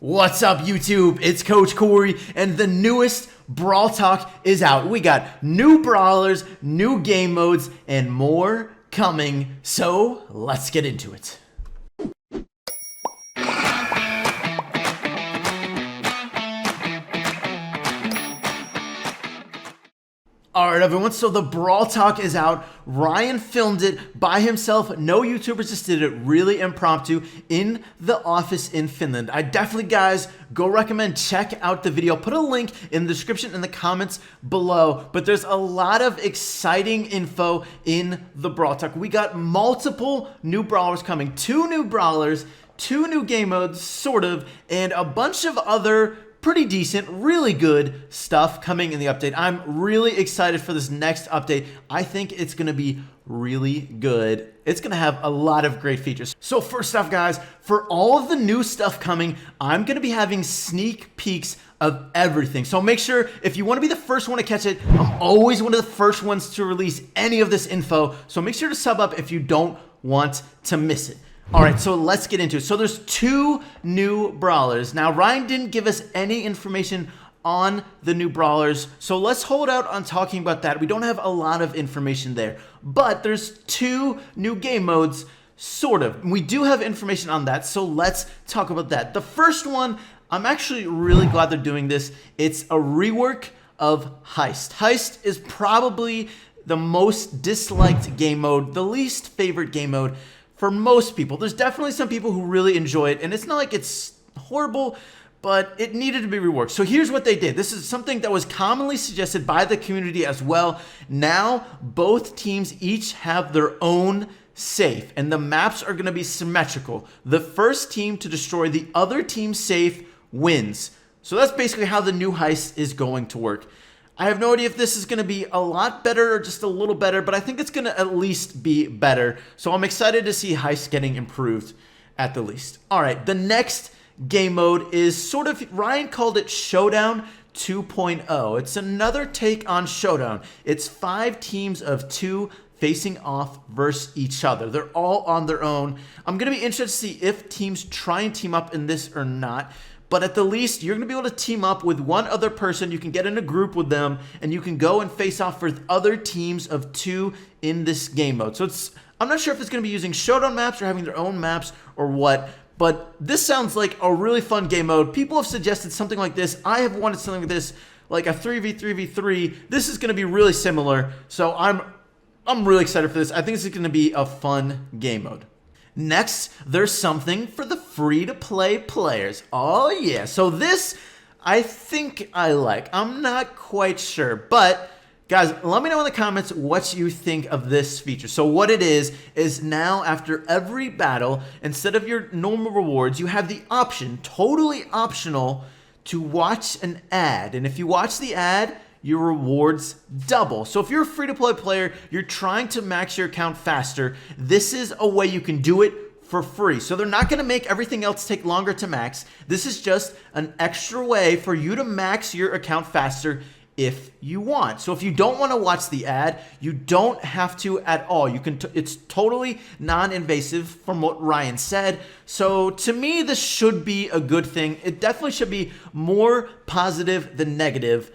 What's up, YouTube? It's Coach Cory, and the newest Brawl Talk is out. We got new brawlers, new game modes, and more coming. So let's get into it. Alright everyone, so the Brawl Talk is out. Ryan filmed it by himself. No YouTubers, just did it really impromptu in the office in Finland. I definitely, guys, go recommend check out the video. Put a link in the description in the comments below. But there's a lot of exciting info in the Brawl Talk. We got multiple new brawlers coming. 2 new brawlers, 2 new game modes, sort of, and a bunch of other pretty decent, really good stuff coming in the update. I'm really excited for this next update. I think it's going to be really good. It's going to have a lot of great features. So first off, guys, for all of the new stuff coming, I'm going to be having sneak peeks of everything. So make sure, if you want to be the first one to catch it, I'm always one of the first ones to release any of this info. So make sure to sub up if you don't want to miss it. All right, so let's get into it. So there's 2 new brawlers. Now, Ryan didn't give us any information on the new brawlers, so let's hold out on talking about that. We don't have a lot of information there, but there's 2 new game modes, sort of. We do have information on that, so let's talk about that. The first one, I'm actually really glad they're doing this. It's a rework of Heist. Heist is probably the most disliked game mode, the least favorite game mode for most people. There's definitely some people who really enjoy it, and it's not like it's horrible, but it needed to be reworked. So here's what they did. This is something that was commonly suggested by the community as well. Now, both teams each have their own safe, and the maps are gonna be symmetrical. The first team to destroy the other team's safe wins. So that's basically how the new Heist is going to work. I have no idea if this is going to be a lot better or just a little better, but I think it's going to at least be better. So I'm excited to see Heist getting improved at the least. All right, the next game mode is sort of, Ryan called it Showdown 2.0. It's another take on Showdown. It's 5 teams of 2 facing off versus each other. They're all on their own. I'm going to be interested to see if teams try and team up in this or not. But at the least, you're going to be able to team up with one other person. You can get in a group with them, and you can go and face off with other teams of 2 in this game mode. So I'm not sure if it's going to be using Showdown maps or having their own maps or what, but this sounds like a really fun game mode. People have suggested something like this. I have wanted something like this, like a 3v3v3. This is going to be really similar, so I'm really excited for this. I think this is going to be a fun game mode. Next, there's something for the free-to-play players. Oh yeah, so this I think I like. I'm not quite sure, but guys, let me know in the comments what you think of this feature. So what it is now after every battle, instead of your normal rewards, you have the option, totally optional, to watch an ad. And if you watch the ad, your rewards double. So if you're a free-to-play player, you're trying to max your account faster, this is a way you can do it for free. So they're not going to make everything else take longer to max. This is just an extra way for you to max your account faster if you want. So if you don't want to watch the ad, you don't have to at all. You can it's totally non-invasive from what Ryan said. So to me, this should be a good thing. It definitely should be more positive than negative,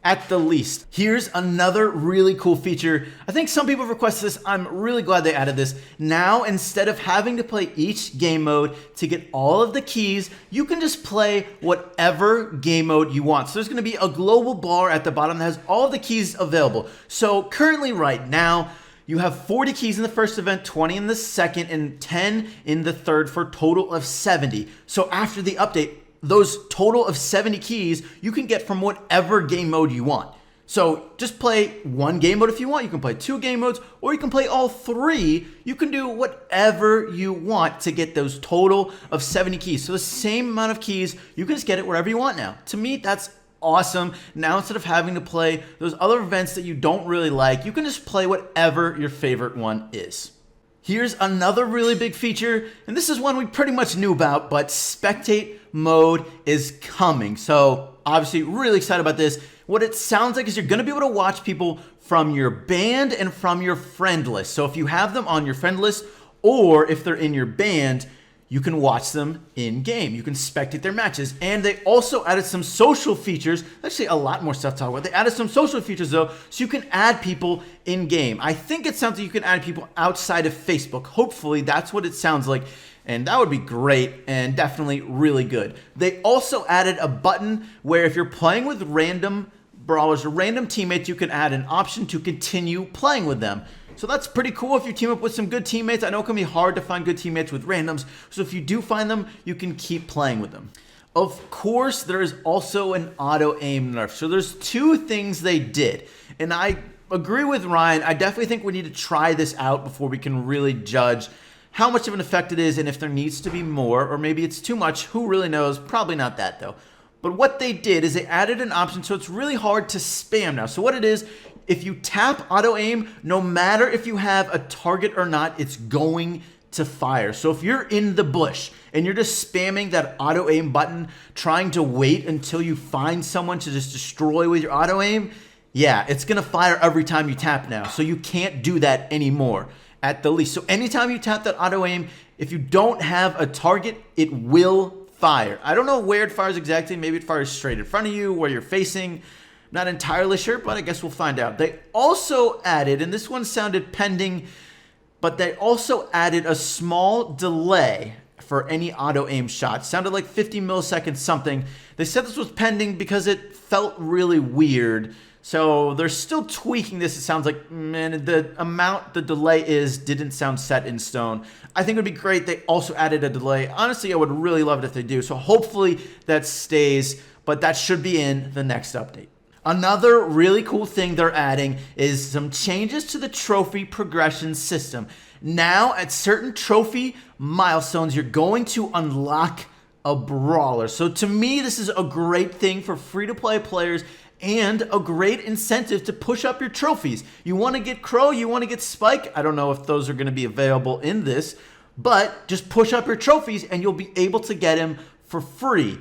at the least. Here's another really cool feature. I think some people requested this. I'm really glad they added this. Now, instead of having to play each game mode to get all of the keys, you can just play whatever game mode you want. So there's going to be a global bar at the bottom that has all of the keys available. So currently right now, you have 40 keys in the first event, 20 in the second, and 10 in the third for a total of 70. So after the update, those total of 70 keys you can get from whatever game mode you want. So just play 1 game mode if you want. You can play 2 game modes, or you can play all 3. You can do whatever you want to get those total of 70 keys. So the same amount of keys, you can just get it wherever you want now. To me, that's awesome. Now, instead of having to play those other events that you don't really like, you can just play whatever your favorite one is. Here's another really big feature, and this is one we pretty much knew about, but Spectate mode is coming. So obviously really excited about this. What it sounds like is you're going to be able to watch people from your band and from your friend list. So if you have them on your friend list, or if they're in your band, you can watch them in game. You can spectate their matches. And they also added some social features. Actually, a lot more stuff to talk about. They added some social features, though, so you can add people in game. I think it sounds like you can add people outside of Facebook. Hopefully, that's what it sounds like. And that would be great and definitely really good. They also added a button where if you're playing with random brawlers or random teammates, you can add an option to continue playing with them. So that's pretty cool if you team up with some good teammates. I know it can be hard to find good teammates with randoms. So if you do find them, you can keep playing with them. Of course, there is also an auto aim nerf. So there's two things they did. And I agree with Ryan. I definitely think we need to try this out before we can really judge how much of an effect it is and if there needs to be more, or maybe it's too much. Who really knows? Probably not that though. But what they did is they added an option so it's really hard to spam now. So what it is, if you tap auto aim, no matter if you have a target or not, it's going to fire. So if you're in the bush and you're just spamming that auto aim button, trying to wait until you find someone to just destroy with your auto aim, yeah, it's gonna fire every time you tap now. So you can't do that anymore at the least. So anytime you tap that auto aim, if you don't have a target, it will fire. I don't know where it fires exactly. Maybe it fires straight in front of you, where you're facing. Not entirely sure, but I guess we'll find out. They also added, and this one sounded pending, but they also added a small delay for any auto aim shot. Sounded like 50 milliseconds something. They said this was pending because it felt really weird. So they're still tweaking this. It sounds like, man, the amount the delay is didn't sound set in stone. I think it would be great. They also added a delay. Honestly, I would really love it if they do. So hopefully that stays, but that should be in the next update. Another really cool thing they're adding is some changes to the trophy progression system. Now, at certain trophy milestones, you're going to unlock a brawler. So to me, this is a great thing for free-to-play players and a great incentive to push up your trophies. You want to get Crow, you want to get Spike. I don't know if those are going to be available in this, but just push up your trophies and you'll be able to get him for free.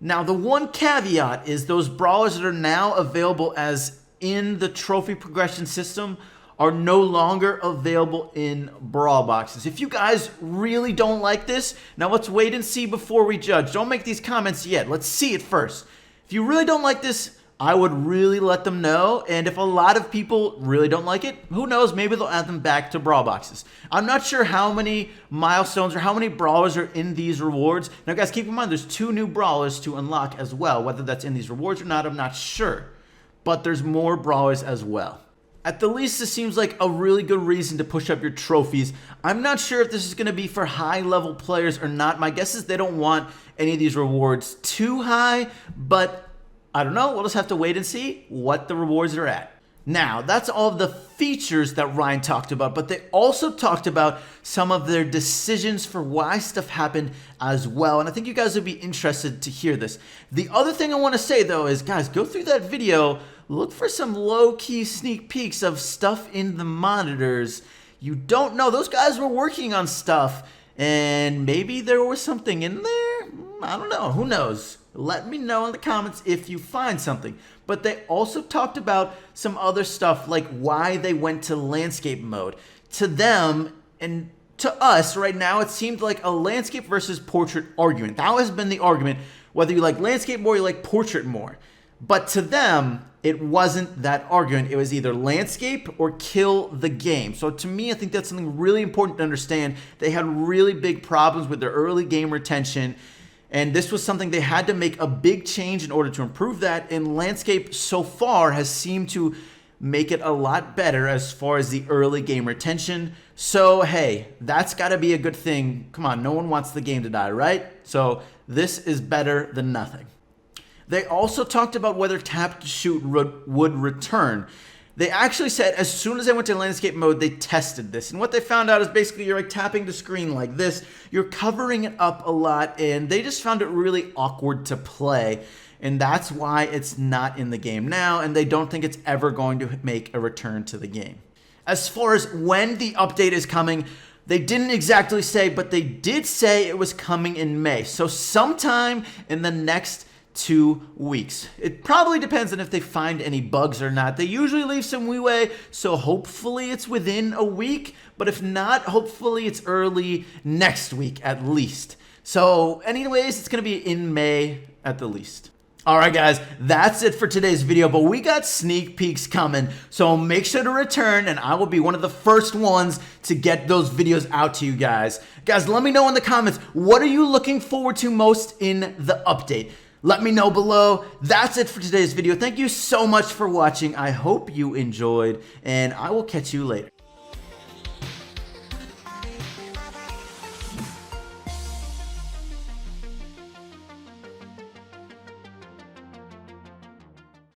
Now, the one caveat is those brawlers that are now available as in the trophy progression system are no longer available in brawl boxes. If you guys really don't like this, now let's wait and see before we judge. Don't make these comments yet. Let's see it first. If you really don't like this, I would really let them know, and if a lot of people really don't like it, who knows, maybe they'll add them back to brawl boxes. I'm not sure how many milestones or how many brawlers are in these rewards. Now guys, keep in mind there's 2 new brawlers to unlock as well. Whether that's in these rewards or not, I'm not sure, but there's more brawlers as well. At the least, this seems like a really good reason to push up your trophies. I'm not sure if this is going to be for high-level players or not. My guess is they don't want any of these rewards too high, but I don't know. We'll just have to wait and see what the rewards are at. Now, that's all of the features that Ryan talked about, but they also talked about some of their decisions for why stuff happened as well, and I think you guys would be interested to hear this. The other thing I want to say, though, is, guys, go through that video, look for some low-key sneak peeks of stuff in the monitors. You don't know. Those guys were working on stuff, and maybe there was something in there. I don't know. Who knows? Let me know in the comments if you find something. But they also talked about some other stuff, like why they went to landscape mode. To them and to us right now, it seemed like a landscape versus portrait argument. That has been the argument, whether you like landscape more or you like portrait more. But to them, it wasn't that argument. It was either landscape or kill the game. So to me, I think that's something really important to understand. They had really big problems with their early game retention, and this was something they had to make a big change in order to improve that, and landscape so far has seemed to make it a lot better as far as the early game retention. So hey, that's got to be a good thing. Come on, no one wants the game to die, right? So this is better than nothing. They also talked about whether tap to shoot would return. They actually said as soon as they went to landscape mode, they tested this. And what they found out is basically you're like tapping the screen like this. You're covering it up a lot, and they just found it really awkward to play. And that's why it's not in the game now, and they don't think it's ever going to make a return to the game. As far as when the update is coming, they didn't exactly say, but they did say it was coming in May. So sometime in the next 2 weeks. It probably depends on if they find any bugs or not. They usually leave some leeway, so hopefully it's within a week, but if not, hopefully it's early next week at least. So anyways, it's going to be in May at the least. Alright guys, that's it for today's video, but we got sneak peeks coming, so make sure to return and I will be one of the first ones to get those videos out to you guys. Guys, let me know in the comments, what are you looking forward to most in the update? Let me know below. That's it for today's video. Thank you so much for watching. I hope you enjoyed, and I will catch you later.